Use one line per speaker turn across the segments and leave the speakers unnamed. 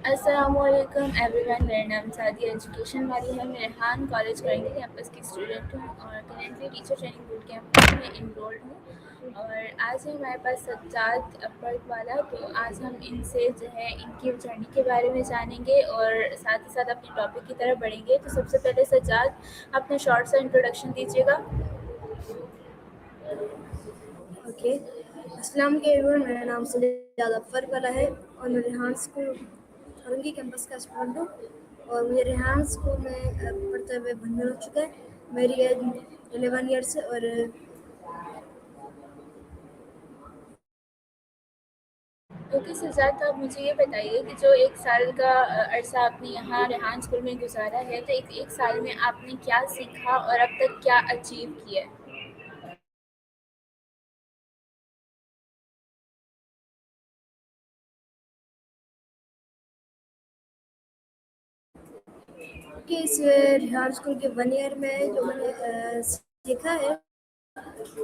अस्सलामुअलैकुम एवरीवन। मेरा नाम सादी एजुकेशन वाली है। मैं रेहान कॉलेज करेंगे कैंपस की स्टूडेंट हूँ और currently teacher training boot camp में इनरोल्ड हूँ। और आज है हमारे पास सज्जाद फर्क वाला, तो आज हम इनसे जो है इनकी जर्नी के बारे में जानेंगे और साथ ही साथ अपने टॉपिक की तरफ बढ़ेंगे। तो सबसे पहले सज्जाद अपना शॉर्ट सा इंट्रोडक्शन दीजिएगा।
ओके, अस्सलाम वालेकुम। मेरा नाम सज्जाद अफर वाला है और मैं रेहान स्कूल औरंगी कैंपस का स्टूडेंट हूँ और मुझे रेहान स्कूल में पढ़ते हुए 15 हो चुका है। मेरी एज 11 ईयर्स है और
ओके सज्जाद, तो आप मुझे ये बताइए कि जो 1 साल का अरसा आपने यहाँ रेहान स्कूल में गुजारा है, तो एक साल में आपने क्या सीखा और अब तक क्या अचीव किया है?
कि इस रेहान स्कूल के 1 ईयर में जो मैंने सीखा है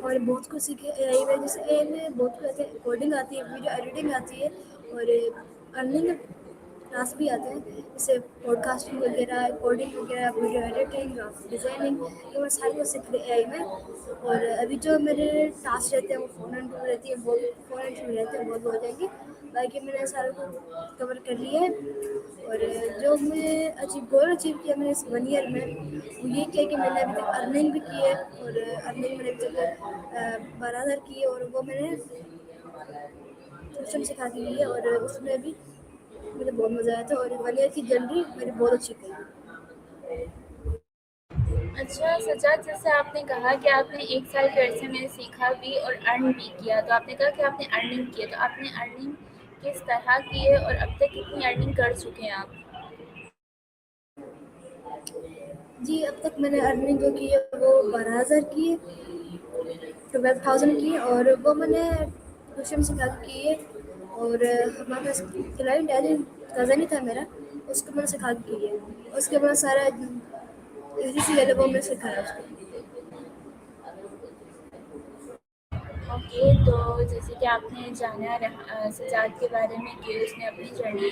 और बहुत कुछ सीखे एआई में। जैसे एआई में बहुत कुछ आते हैं, कोडिंग आती है, वीडियो एडिटिंग आती है और अर्निंग क्लास भी आते हैं, जैसे पॉडकास्टिंग वगैरह, कोडिंग वगैरह, वीडियो एडिटिंग, ग्राफिक डिज़ाइनिंग, ये मैं सारी कुछ सीख रही एआई में। और अभी जो मेरे टास्क रहते हैं वो फ़ोन एंड टू रहती है, बहुत फ़ोन एंड टू रहते हैं, बहुत हो जाएंगे। बाकी मैंने सारा कुछ कवर कर लिया है। और जो मुझे गोल अचीव किया मैंने इस 1 ईयर में, वो ये किया कि मैंने अभी तक अर्निंग भी की है और अर्निंग मैंने अभी तक 12,000 की है और वो मैंने ट्यूशन सिखा के ली है और उसमें भी मुझे बहुत मज़ा आया था और 1 ईयर की जर्नी मेरी बहुत अच्छी गई।
अच्छा सज्जाद, जैसे आपने कहा कि आपने 1 साल के अरसे में सीखा भी और अर्न भी किया, तो आपने कहा कि आपने अर्निंग की है, तो आपने अर्निंग किस तरह की है और अब तक कितनी अर्निंग कर चुके हैं आप?
जी, अब तक मैंने अर्निंग जो की है वो 12,000 की है, 12,000 की है और वो मैंने ट्यूशन सिखा के की है। और हमारे पास क्लाइंट है जो कज़न ही था मेरा, उसको मैंने सिखा के की है। उसके बाद सारा इजी सी है वो मैंने सिखाया उसको।
ओके, तो जैसे कि आपने जाना सजाद के बारे में कि उसने अपनी जर्नी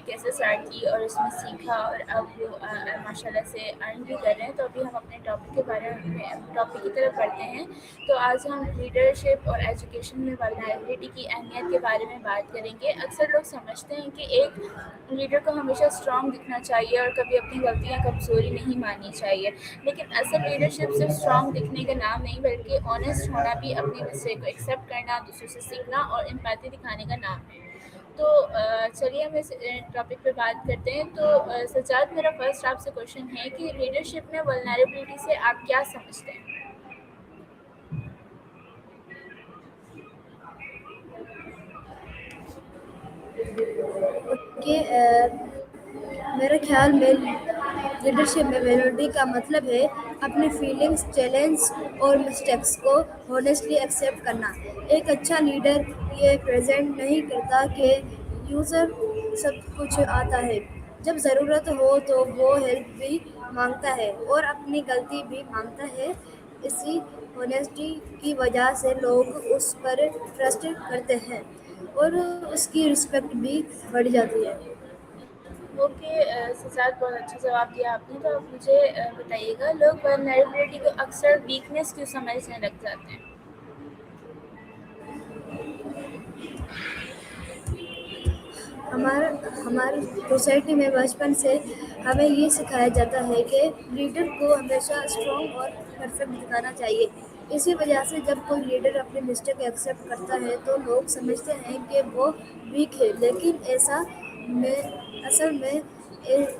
कैसे स्टार्ट की और उसमें सीखा और अब वो माशाल्लाह से अर्न भी कर रहे हैं। तो अभी हम अपने टॉपिक के बारे में टॉपिक की तरफ बढ़ते हैं। तो आज हम लीडरशिप और एजुकेशन में वल्नरेबिलिटी की अहमियत के बारे में बात करेंगे। अक्सर लोग समझते हैं कि एक लीडर को हमेशा स्ट्रॉन्ग दिखना चाहिए और कभी अपनी गलतियाँ कमज़ोरी नहीं माननी चाहिए, लेकिन असल लीडरशिप सिर्फ स्ट्रॉन्ग दिखने का नाम नहीं, बल्कि ऑनेस्ट होना भी, अपनी मिस्टेक को एक्सेप्ट करना, दूसरों से सीखना और एम्पैथी दिखाने का नाम है। तो चलिए हम इस टॉपिक पे बात करते हैं। तो सज्जाद, मेरा फर्स्ट आपसे क्वेश्चन है कि लीडरशिप में वल्नरेबिलिटी से आप क्या समझते हैं?
ओके, मेरे ख्याल में लीडरशिप में वैल्यूटी का मतलब है अपनी फीलिंग्स, चैलेंज और मिस्टेक्स को हॉनेस्टली एक्सेप्ट करना। एक अच्छा लीडर ये प्रेजेंट नहीं करता कि यूज़र सब कुछ आता है। जब ज़रूरत हो तो वो हेल्प भी मांगता है और अपनी गलती भी मांगता है। इसी होनेस्टी की वजह से लोग उस पर ट्रस्ट करते हैं और उसकी रिस्पेक्ट भी बढ़ जाती है।
ओके सज्जाद, बहुत अच्छा जवाब दिया आपने। तो आप मुझे बताइएगा, लोग वल्नरेबिलिटी को अक्सर वीकनेस क्यों समझने लग जाते हैं?
हमारा हमारी सोसाइटी में बचपन से हमें ये सिखाया जाता है कि लीडर को हमेशा स्ट्रॉन्ग और परफेक्ट दिखाना चाहिए। इसी वजह से जब कोई लीडर अपनी मिस्टेक एक्सेप्ट करता है तो लोग समझते हैं कि वो वीक है, लेकिन ऐसा में असल में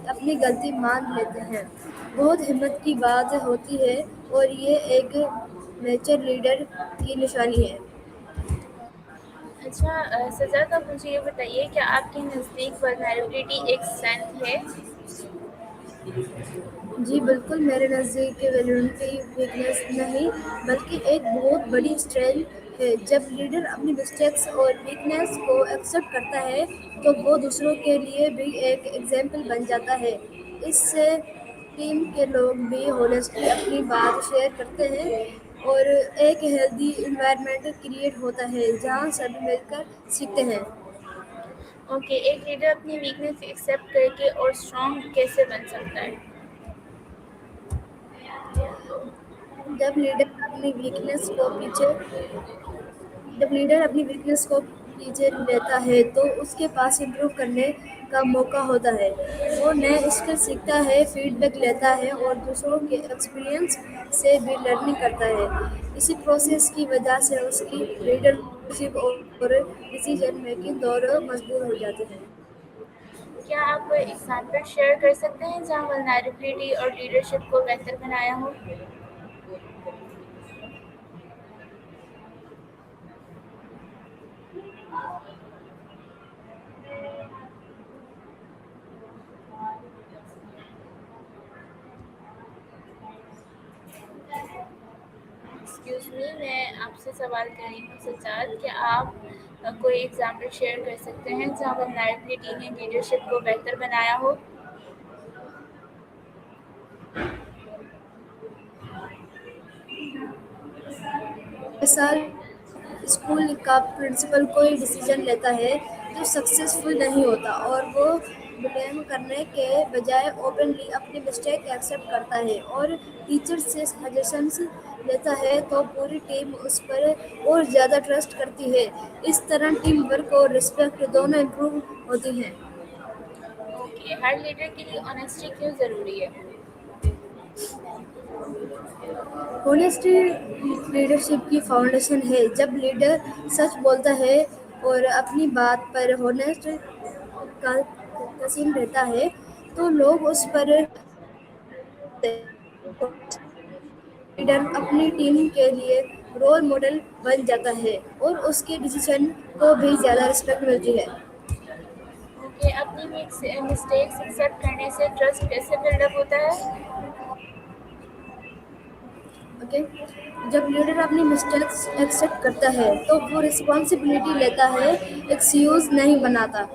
अपनी गलती मान लेते हैं। बहुत हिम्मत की बात होती है और ये एक नेचर लीडर की निशानी है।
अच्छा सज्जाद, आप मुझे ये बताइए, क्या आपके नज़दीक वल्नरेबिलिटी एक स्ट्रेंथ है?
जी बिल्कुल, मेरे नज़दीक वैल्यूनिटी वीकनेस नहीं, बल्कि एक बहुत बड़ी स्ट्रेंथ है। जब लीडर अपनी मिस्टेक्स और वीकनेस को एक्सेप्ट करता है, तो वो दूसरों के लिए भी एक एग्जाम्पल बन जाता है। इससे टीम के लोग भी होनेस्टली अपनी बात शेयर करते हैं और एक हेल्दी इन्वायरमेंट क्रिएट होता है, जहाँ सभी मिलकर सीखते हैं।
ओके, एक लीडर अपनी वीकनेस एक्सेप्ट करके और स्ट्रॉन्ग कैसे बन सकता है?
जब लीडर अपनी वीकनेस को पीछे जब लीडर अपनी वीकनेस को पीछे लेता है तो उसके पास इम्प्रूव करने का मौका होता है। वो नए स्किल सीखता है, फीडबैक लेता है और दूसरों के एक्सपीरियंस से भी लर्निंग करता है। इसी प्रोसेस की वजह से उसकी लीडरशिप और डिसीजन मेकिंग दोनों मजबूत हो जाते हैं।
क्या आप एग्जाम्पल शेयर कर सकते हैं जहाँ वल्नरेबिलिटी और लीडरशिप को बेहतर बनाया हो? एक्सक्यूज मी, मैं आपसे सवाल कर रही हूँ सज्जाद, क्या आप कोई एग्जाम्पल शेयर कर सकते हैं जहाँ वल्नरेबिलिटी ने लीडरशिप को बेहतर बनाया हो?
साल स्कूल का प्रिंसिपल कोई डिसीजन लेता है जो सक्सेसफुल नहीं होता और वो ब्लेम करने के बजाय ओपनली अपनी मिस्टेक एक्सेप्ट करता है और टीचर से सजेशंस लेता है तो पूरी टीम उस पर और ज़्यादा ट्रस्ट करती है। इस तरह टीम वर्क और रिस्पेक्ट दोनों इम्प्रूव होती हैं।
ओके, हर लीडर के लिए ऑनेस्टी क्यों ज़रूरी है?
होनेस्टी लीडरशिप की फाउंडेशन है। जब लीडर सच बोलता है और अपनी बात पर होनेस्ट का कसीम रहता है तो लोग उस पर लीडर अपनी टीम के लिए रोल मॉडल बन जाता है और उसके डिसीजन को भी ज़्यादा रिस्पेक्ट मिलती है।
ओके, अपनी मिस्टेक्स एक्सेप्ट करने से ट्रस्ट कैसे बिल्डअप होता है?
ओके, जब लीडर अपनी मिस्टेक्स एक्सेप्ट करता है तो वो रिस्पॉन्सिबिलिटी लेता है, एक्सक्यूज नहीं बनाता।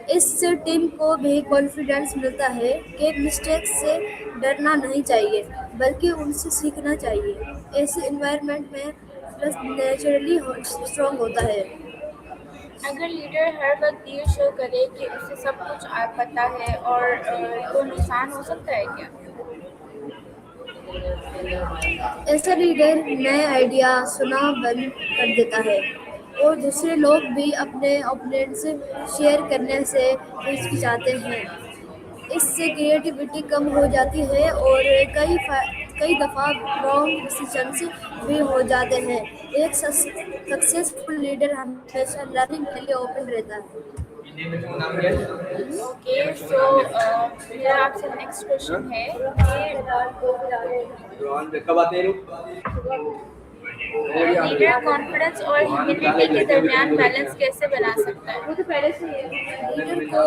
इससे टीम को भी कॉन्फिडेंस मिलता है कि मिस्टेक्स से डरना नहीं चाहिए बल्कि उनसे सीखना चाहिए। ऐसे एनवायरनमेंट में ट्रस्ट नेचुरली स्ट्रांग होता है।
अगर लीडर हर वक्त ये शो करे कि उसे सब कुछ पता है और तो नुकसान हो सकता है क्या?
ऐसा लीडर नए आइडिया सुना बंद कर देता है और दूसरे लोग भी अपने ओपिनियंस शेयर करने से हिचकिचाते हैं। इससे क्रिएटिविटी कम हो जाती है और कई दफ़ा रॉन्ग डिसीजंस भी हो जाते हैं। एक सक्सेसफुल लीडर हमेशा लर्निंग के लिए ओपन रहता है।
ओके, सो मेरा आपसे नेक्स्ट क्वेश्चन है कि लीडर कॉन्फिडेंस और ह्यूमिलिटी के दरमियान बैलेंस कैसे बना सकता है?
लीडर को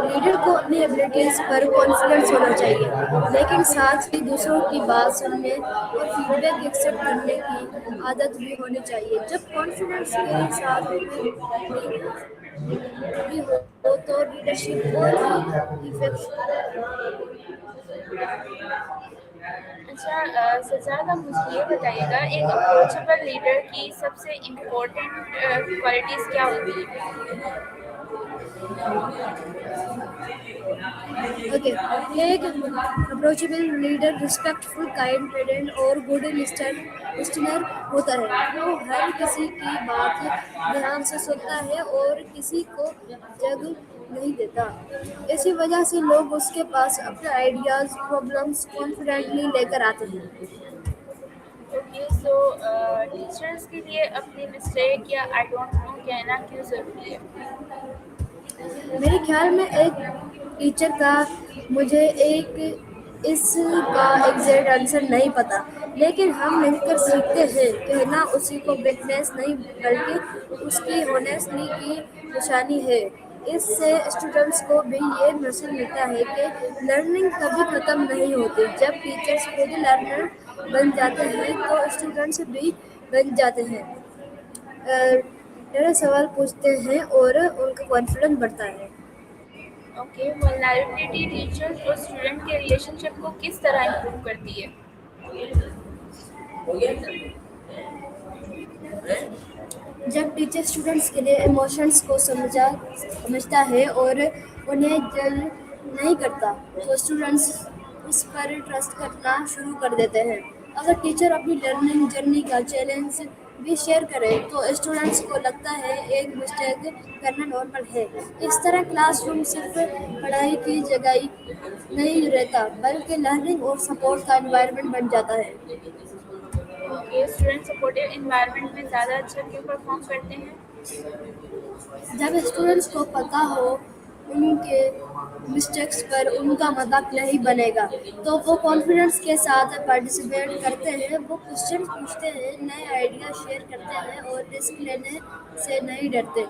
लीडर को अपनी एबिलिटीज पर कॉन्फिडेंस होना चाहिए लेकिन साथ ही दूसरों की बात सुनने और फीडबैक एक्सेप्ट करने की आदत भी होनी चाहिए। जब कॉन्फिडेंस के साथ भी हो तो लीडरशिप और भी इफेक्टिव।
अच्छा, सज्जाद, आप मुझे ये बताइएगा, एक अप्रोचेबल लीडर की सबसे इम्पोर्टेंट क्वालिटीज़ क्या होती है?
ओके, एक अप्रोचेबल लीडर रिस्पेक्टफुल, काइंड, पेडेंट और गुड लिस्टनर होता है। वो हर किसी की बात ध्यान से सुनता है और किसी को जग नहीं देता। इसी वजह से लोग उसके पास अपने आइडियाज प्रॉब्लम्स कॉन्फिडेंटली लेकर आते हैं।
ओके, सो टीचर्स के लिए अपनी मिस्टेक या आई डोंट नो कहना क्यों ज़रूरी है?
मेरे ख्याल में एक टीचर का मुझे एक इसका एग्जैक्ट आंसर नहीं पता लेकिन हम मिलकर सीखते हैं। कहना उसी को वीकनेस नहीं बल्कि उसकी होनेस्टी की निशानी है। इससे स्टूडेंट्स को भी ये मैसेज मिलता है कि लर्निंग कभी ख़त्म नहीं होती। जब टीचर्स खुद लर्नर बन जाते हैं तो स्टूडेंट्स भी बन जाते हैं, मेरा सवाल पूछते हैं और उनका कॉन्फिडेंस बढ़ता है।
ओके, वल्नरेबिलिटी टीचर्स और स्टूडेंट के रिलेशनशिप को किस तरह इम्प्रूव करती है?
जब टीचर स्टूडेंट्स के लिए इमोशंस को समझता है और उन्हें जज नहीं करता, तो स्टूडेंट्स उस पर ट्रस्ट करना शुरू कर देते हैं। अगर टीचर अपनी लर्निंग जर्नी का चैलेंज भी शेयर करे, तो स्टूडेंट्स को लगता है एक मिस्टेक करना नॉर्मल है। इस तरह क्लासरूम सिर्फ पढ़ाई की जगह नहीं रहता, बल्कि लर्निंग और सपोर्ट का एनवायरनमेंट बन जाता है।
ओके, स्टूडेंट सपोर्टिव इन्वायरमेंट में ज़्यादा अच्छा क्यों परफॉर्म करते हैं?
जब स्टूडेंट्स को पता हो उनके मिस्टेक्स पर उनका मजाक नहीं बनेगा, तो वो कॉन्फिडेंस के साथ पार्टिसिपेट करते हैं। वो क्वेश्चन पूछते हैं, नए आइडिया शेयर करते हैं और रिस्क लेने से नहीं डरते।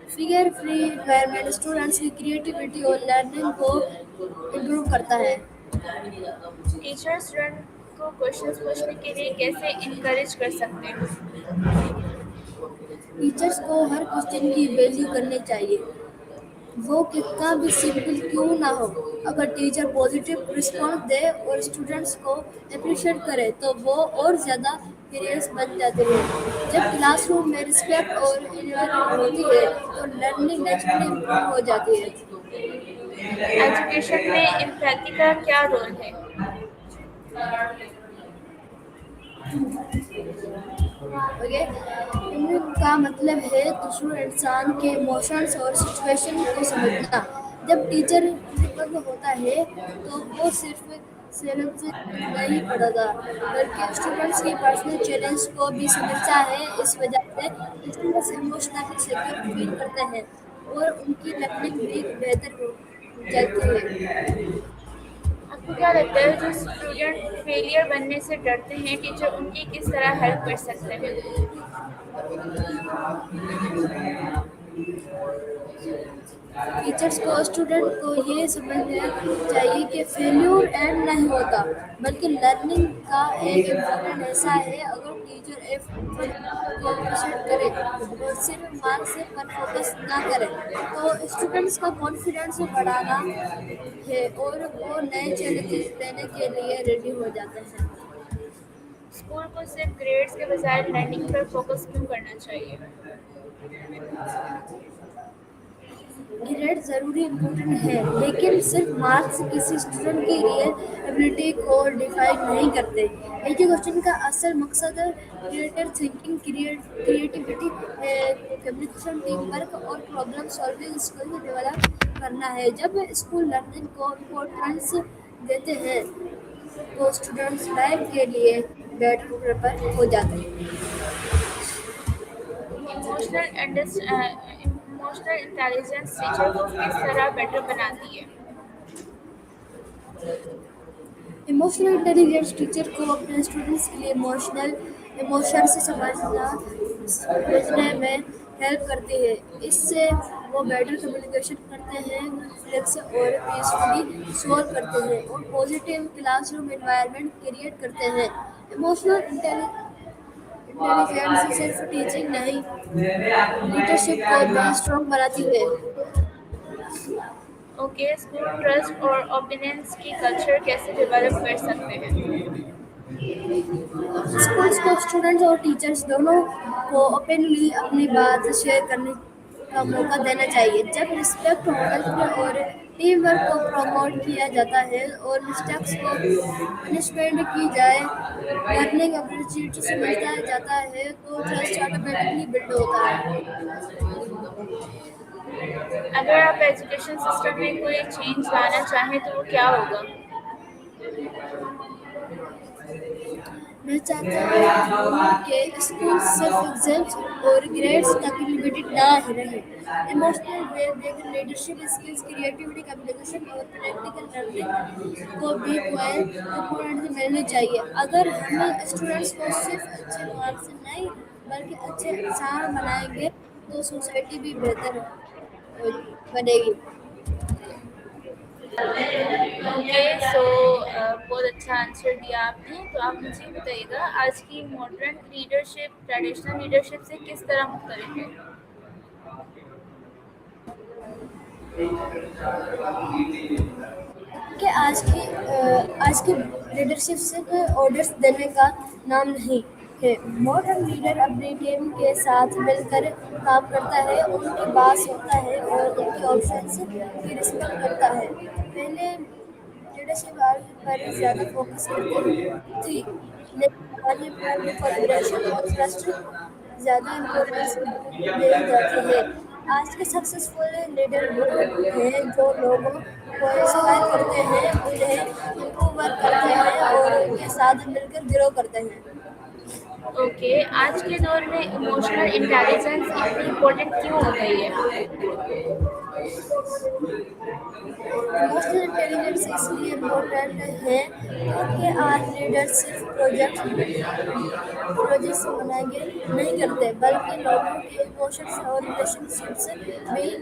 फियर फ्री एनवायरनमेंट स्टूडेंट्स की क्रिएटिविटी और लर्निंग को इम्प्रूव करता है।
टीचर स्टूडेंट को क्वेश्चंस पूछने के लिए कैसे इनकरेज कर सकते हैं?
टीचर्स को हर क्वेश्चन की वैल्यू करनी चाहिए, वो कितना भी सिंपल क्यों ना हो। अगर टीचर पॉजिटिव रिस्पॉन्स दे और स्टूडेंट्स को अप्रिशिएट करे, तो वो और ज़्यादा क्यूरियस बन जाते हैं। जब क्लासरूम में रिस्पेक्ट और इन्वॉल्वमेंट होती है, तो लर्निंग नेचुरली इम्प्रूव हो जाती है।
एजुकेशन में एम्पैथी का क्या रोल है?
ओके, इनका मतलब है दूसरे इंसान के इमोशंस और सिचुएशन को समझना। जब टीचर कृतज्ञ होता है, तो वो सिर्फ सिलेबस नहीं पढ़ाता, बल्कि स्टूडेंट्स की पर्सनल चैलेंज को भी समझता है। इस वजह से स्टूडेंट्स इमोशनली सिक्योर फील करते हैं और उनकी लर्निंग भी बेहतर हो जाती है।
आपको क्या लगता है जो स्टूडेंट फेलियर बनने से डरते हैं, टीचर उनकी किस तरह हेल्प कर सकते हैं?
टीचर्स को स्टूडेंट को ये समझना चाहिए कि फेल्यूर एंड नहीं होता, बल्कि लर्निंग का एक इम्पोर्टेंट हिस्सा है। अगर टीचर एफर्ट को अप्रिशिएट करे और सिर्फ मार्क्स पर फोकस ना करे, तो स्टूडेंट्स का कॉन्फिडेंस बढ़ाना है और वो नए चैलेंजेस लेने के लिए रेडी हो जाते हैं।
स्कूल को सिर्फ ग्रेड्स के बजाय लर्निंग पर फोकस क्यों करना चाहिए?
ग्रेड ज़रूरी इम्पोर्टेंट है, लेकिन सिर्फ मार्क्स किसी स्टूडेंट की रियल एबिलिटी को डिफाइन नहीं करते। एजुकेशन का असल मकसद creative thinking, creativity, communication, team work और प्रॉब्लम सॉल्विंग स्किल्स डेवलप करना है। जब स्कूल लर्निंग को इम्पोर्टेंस देते हैं, तो स्टूडेंट्स लाइफ के लिए बेटर प्रिपेयर हो जाते हैं।
इमोशनल इंटेलिजेंस टीचर को किस तरह बेटर बनाती है?
इमोशनल इंटेलिजेंस टीचर को अपने स्टूडेंट्स के लिए इमोशन से समझने में हेल्प करती है। इससे वो बेटर कम्युनिकेशन करते हैं, कॉन्फ्लिक्ट्स और पीसफुली सॉल्व करते हैं और पॉजिटिव क्लासरूम एनवायरनमेंट क्रिएट करते हैं। इमोशनल इंटेलिजेंस सिर्फ टीचिंग नहीं, लीडरशिप को भी स्ट्रॉन्ग बनाती है।
ओके, स्कूल ट्रस्ट और ओपिनियंस की कल्चर कैसे डेवलप कर सकते हैं?
स्कूल्स को स्टूडेंट्स और टीचर्स दोनों को ओपनली अपनी बात शेयर करने का मौका देना चाहिए। जब रिस्पेक्ट, हेल्प और टीम वर्क को प्रमोट किया जाता है और मिस्टेक्स को पनिशमेंट की जाए, लर्निंग अपॉर्चुनिटी समझा जाता है, तो ट्रस्ट ऑटोमेटिकली बिल्ड होता है।
अगर आप एजुकेशन सिस्टम में कोई चेंज लाना चाहें तो वो क्या होगा?
मैं चाहता हूँ कि स्कूल सिर्फ एग्जाम्स और ग्रेड्स तक लिमिटेड ना रहे। Emotional well leadership skills, creativity, communication और प्रैक्टिकल लर्निंग को भी इम्पोर्टेंस मिलनी चाहिए। अगर हम स्टूडेंट्स को सिर्फ अच्छे मार्क्स नहीं, बल्कि अच्छे इंसान बनाएंगे, तो सोसाइटी भी बेहतर बनेगी।
ओके, सो बहुत अच्छा आंसर दिया आपने। तो आप मुझे बताइएगा, आज की मॉडर्न लीडरशिप ट्रेडिशनल लीडरशिप से किस तरह मुख्तलिफ है?
کہ آج کی لیڈرشپ صرف آرڈرز دینے کا نام نہیں ہے. ماڈرن لیڈر اپنی ٹیم کے ساتھ مل کر کام کرتا ہے، ان کی بات سنتا ہے اور ان کے آپشنز کی رسپیکٹ کرتا ہے. پہلے لیڈرشپ پر زیادہ فوکس کرتی تھی، لیکن آج کولیبریشن اور ٹرسٹ زیادہ امپورٹنس دی جاتی ہے. آج کے سکسیسفل لیڈر وہ ہیں جو لوگوں کو انسپائر کرتے ہیں، انہیں امپروو کرتے ہیں اور ان کے ساتھ مل کر گرو کرتے ہیں.
اوکے، آج کے دور میں ایموشنل انٹیلیجنس اتنی امپورٹنٹ کیوں ہو گئی ہے؟
ایموشنل انٹیلیجنس اس لیے امپورٹنٹ ہے کیونکہ آج لیڈر صرف پروجیکٹس نہیں کرتے بلکہ لوگوں کے ایموشنز اور ریلیشن شپس بھی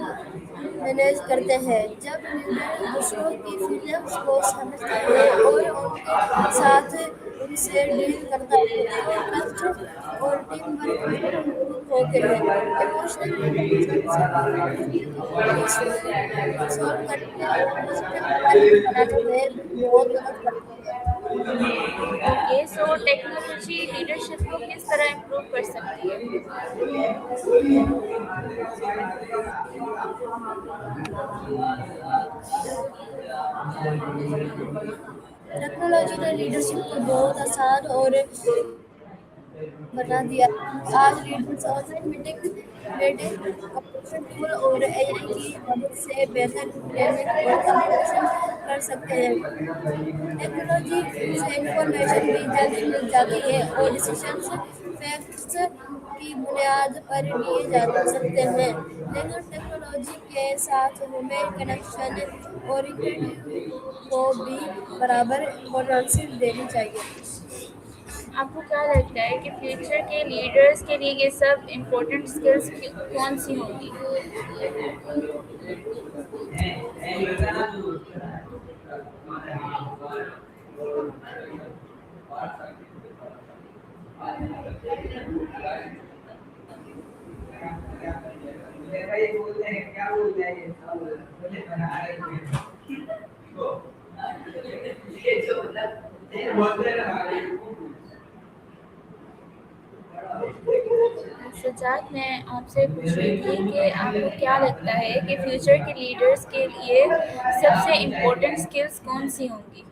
مینیج کرتے ہیں. جب لیڈر دوسروں کی فیلنگس کو سمجھتا ہے اور ان کے ساتھ ان سے ڈیل کرتا ہے تو ٹرسٹ اور ٹیم ورک دونوں امپروو ہوتے ہیں. ایموشنل انٹیلیجنس ایشوز سالو کرنے اور پازیٹیو انوائرمنٹ بنانے میں بھی بہت مدد کرتی ہے.
اوکے، سو ٹیکنالوجی لیڈرشپ کو کس طرح امپروو کر سکتی ہے؟
ٹیکنالوجی نے لیڈرشپ کو بہت آسان اور بنا دیا ہے. آج leaders online meeting communication tool اور اے آئی کی مدد سے بہتر پلاننگ اور کمیونیکیشن کر سکتے ہیں. ٹیکنالوجی سے انفارمیشن بھی جلدی مل جاتی ہے اور ڈیسیژنز فیکٹس کی بنیاد پر لیے جا سکتے ہیں. لیکن ٹیکنالوجی کے ساتھ ہیومن کنیکشن اور انٹیگریٹی کو بھی برابر امپورٹنس دینی چاہیے.
آپ کو کیا لگتا ہے کہ فیوچر کے لیڈرز کے لیے یہ سب امپورٹنٹ اسکلز کون سی ہوں گی؟ سجاد، میں آپ سے پوچھ رہی تھی کہ آپ کو کیا لگتا ہے کہ فیوچر کے لیڈرز کے لیے سب سے امپورٹنٹ اسکلز کون سی ہوں گی؟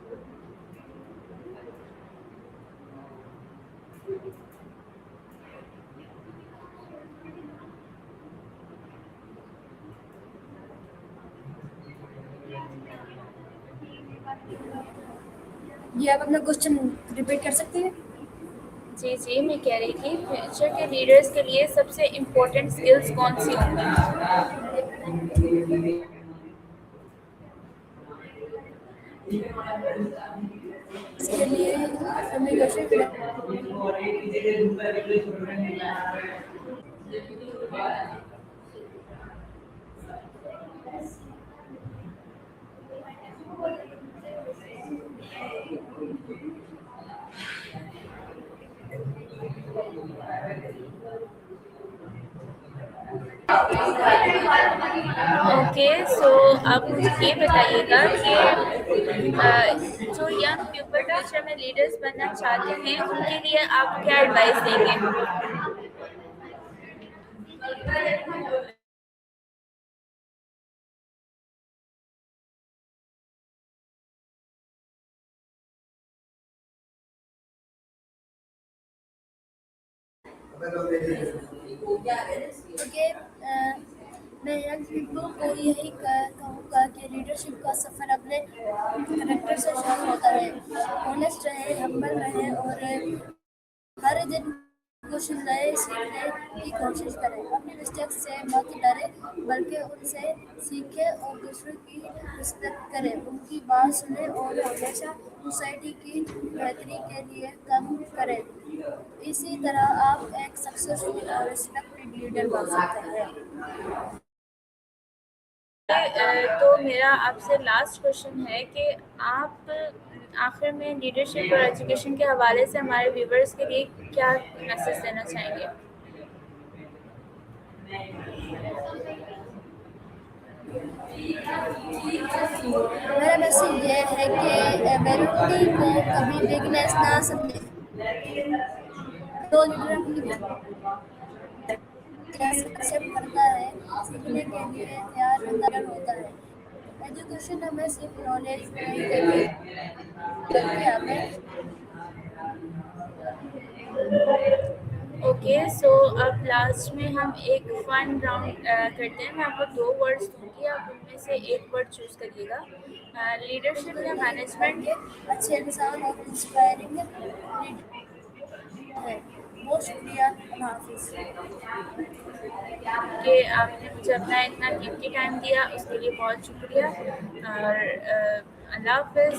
یہ آپ اپنا کوشچن ریپیٹ کر سکتے ہیں؟
جی، میں کہہ رہی تھی فیوچر کے لیڈرز کے لیے سب سے امپورٹنٹ اسکلز کون سی ہوں گی؟
اس کے لیے کمیونیکیشن
اوکے، سو آپ مجھے یہ بتائیے گا کہ جو ینگ پیپل فیوچر میں لیڈرز بننا چاہتے ہیں ان کے لیے آپ کیا ایڈوائس دیں گے؟
کیونکہ میں ینگ پیپل کو یہی کہوں گا کہ لیڈرشپ کا سفر اپنے کریکٹر سے شروع ہوتا ہے. آنیسٹ رہے، ہمبل رہے اور ہر دن کچھ نئے سیکھنے کی کوشش کریں. اپنی مسٹیکس سے مت ڈرے بلکہ ان سے سیکھیں اور دوسروں کی رسپیکٹ کریں، ان کی بات سنیں اور ہمیشہ سوسائٹی کی بہتری کے لیے کام کریں. اسی طرح آپ ایک سکسیسفل اور ریسپیکٹڈ لیڈر بن سکتے ہیں.
تو میرا آپ سے لاسٹ کوشچن ہے کہ آپ آخر میں لیڈرشپ اور ایجوکیشن کے حوالے سے ہمارے ویورز کے لیے کیا میسج دینا چاہیں گے؟
میرا میسج یہ ہے کہ ویلوٹی کو کبھی ویکنیس نہ سمجھے. جو لیڈر اپنی ایکسیپٹ کرتا ہے سیکھنے کے لیے تیار ہوتا ہے. ایجوکیشن ہمیں صرف نالج نہیں دیتی بلکہ ہمیں
اوکے سو اب لاسٹ میں ہم ایک فن راؤنڈ کرتے ہیں. میں آپ کو 2 ورڈس دوں گی, آپ ان میں سے ایک ورڈ چوز کریے گا. لیڈرشپ یا مینجمنٹ.
کے اچھے انسان اور انسپائرنگ لیڈر ہے. بہت شکریہ, اللہ حافظ.
کہ آپ نے مجھے اپنا اتنا قیمتی ٹائم دیا, اس کے لیے بہت شکریہ, اور اللہ حافظ.